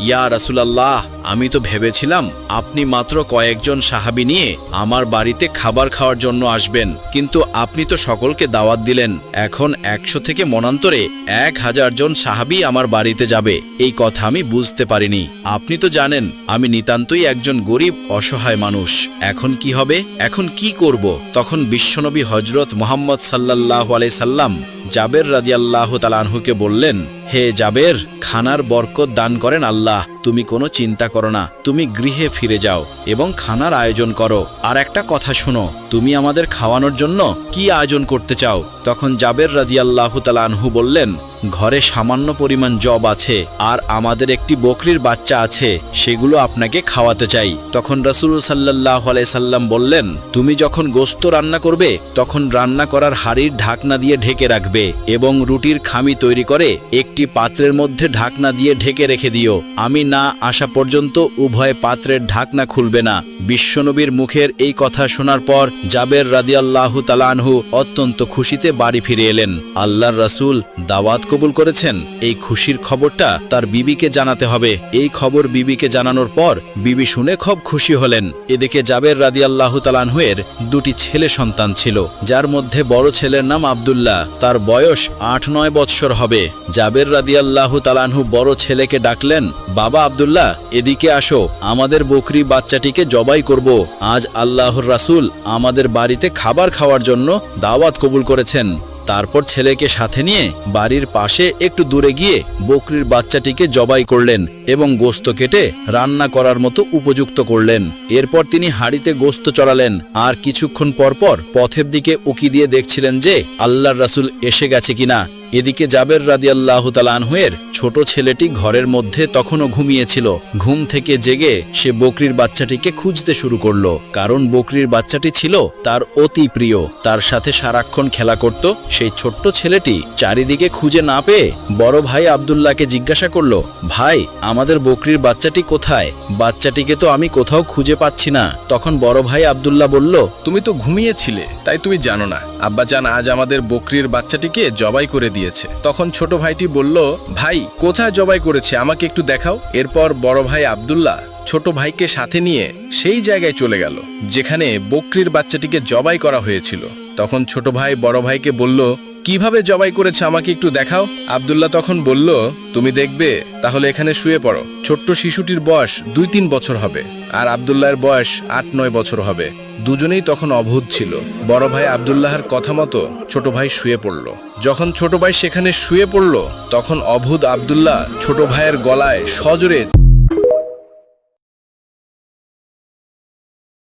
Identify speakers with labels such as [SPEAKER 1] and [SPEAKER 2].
[SPEAKER 1] ইয়া রাসূলুল্লাহ, আমি তো ভেবেছিলাম আপনি মাত্র কয়েকজন সাহাবী নিয়ে আমার বাড়িতে খাবার খাওয়ার জন্য আসবেন, কিন্তু আপনি তো সকলকে দাওয়াত দিলেন। এখন 100 থেকে মনান্তরে 1000 জন সাহাবী আমার বাড়িতে যাবে, এই কথা আমি বুঝতে পারিনি। আপনি তো জানেন আমি নিতান্তই একজন গরিব অসহায় মানুষ। এখন কি হবে, এখন কি করব? তখন বিশ্বনবী হযরত মুহাম্মদ সাল্লাল্লাহু আলাইহি সাল্লাম জাবের রাদিয়াল্লাহু তাআলা আনহুকে বললেন, হে জাবের, খানার বরকত দান করেন আল্লাহ, তুমি কোনো চিন্তা করো না, তুমি গৃহে ফিরে যাও এবং খানার আয়োজন করো। আর একটা কথা শোনো, তুমি আমাদের খাওয়ানোর জন্য কি আয়োজন করতে চাও? তখন জাবের রাদিয়াল্লাহু তাআলা আনহু বললেন, ঘরে সামান্য পরিমাণ জব আছে আর আমাদের একটি বকরির বাচ্চা আছে, সেগুলো আপনাকে খাওয়াতে চাই। তখন রাসূল সাল্লাল্লাহু আলাইহি সাল্লাম বললেন, তুমি যখন গোশত রান্না করবে তখন রান্না করার হাঁড়ির ঢাকনা দিয়ে ঢেকে রাখবে এবং রুটির খামি তৈরি করে একটি পাত্রের মধ্যে ঢাকনা দিয়ে ঢেকে রেখে দিও। আমি না আসা পর্যন্ত উভয় পাত্রের ঢাকনা খুলবে না। বিশ্বনবীর মুখের এই কথা শোনার পর জাবের রাদিয়াল্লাহু তাআলা আনহু অত্যন্ত খুশিতে বাড়ি ফিরে এলেন। আল্লাহর রাসূল দাওয়াত কবুল করেছেন, এই খুশির খবরটা তার বিবিকে জানাতে হবে। এই খবর বিবিকে জানানোর পর বিবি শুনে খুব খুশি হলেন। এদিকে জাবের রাদিয়াল্লাহু তাআলা আনহুয়ের 2টি ছেলে সন্তান ছিল, যার মধ্যে বড় ছেলের নাম আব্দুল্লাহ, তার বয়স 8-9 বৎসর হবে। জাবের রাদিয়াল্লাহু তাআলা আনহু বড় ছেলেকে ডাকলেন, বাবা আব্দুল্লাহ, এদিকে আসো, আমাদের বকরি বাচ্চাটিকে জবাই করব। আজ আল্লাহর রাসূল আমাদের বাড়িতে খাবার খাওয়ার জন্য দাওয়াত কবুল করেছেন। তারপর ছেলেকে সাথে নিয়ে বাড়ির পাশে একটু দূরে গিয়ে বকরির বাচ্চাটিকে জবাই করলেন এবং গোশত কেটে রান্না করার মতো উপযুক্ত করলেন। এরপর তিনি হাঁড়িতে গোশত চড়ালেন আর কিছুক্ষণ পরপর পথের দিকে উকি দিয়ে দেখছিলেন যে আল্লাহর রাসূল এসে গেছে কিনা। এদিকে জাবের রাদিয়াল্লাহু তাআলা আনহুয়ের ছোট ছেলেটি ঘরের মধ্যে তখনও ঘুমিয়েছিল। ঘুম থেকে জেগে সে বকরির বাচ্চাটিকে খুঁজতে শুরু করলো, কারণ বকরির বাচ্চাটি ছিল তার অতি প্রিয়, তার সাথে সারাক্ষণ খেলা করত। সেই ছোট্ট ছেলেটি চারিদিকে খুঁজে না পেয়ে বড় ভাই আব্দুল্লাহকে জিজ্ঞাসা করলো, ভাই, আমাদের বকরির বাচ্চাটি কোথায়? বাচ্চাটিকে তো আমি কোথাও খুঁজে পাচ্ছি না। তখন বড় ভাই আব্দুল্লাহ বলল,
[SPEAKER 2] তুমি তো ঘুমিয়েছিলে, তাই তুমি জানো না। আব্বাজান আজ আমাদের বকরির বাচ্চাটিকে জবাই করে দিয়েছে। তখন ছোট ভাইটি বলল, ভাই, কোথায় জবাই করেছে, আমাকে একটু দেখাও। এরপর বড় ভাই আব্দুল্লাহ ছোট ভাইকে সাথে নিয়ে সেই জায়গায় চলে গেল যেখানে বকরির বাচ্চাটিকে জবাই করা হয়েছিল। তখন ছোট ভাই বড় ভাইকে বলল, কিভাবে জবাই করেছে আমাকে একটু দেখাও। আব্দুল্লাহ তখন বলল, তুমি দেখবে, তাহলে এখানে শুয়ে পড়ো। ছোট্ট শিশুটির বয়স 2-3 বছর হবে আর আব্দুল্লাহর বয়স 8-9 বছর হবে। দুজনেই তখন অবুঝ ছিল। বড় ভাই আব্দুল্লাহর কথা মতো ছোট ভাই শুয়ে পড়ল। যখন ছোট ভাই সেখানে শুয়ে পড়ল তখন অবুঝ আব্দুল্লাহ ছোট ভাইয়ের গলায় সজোরে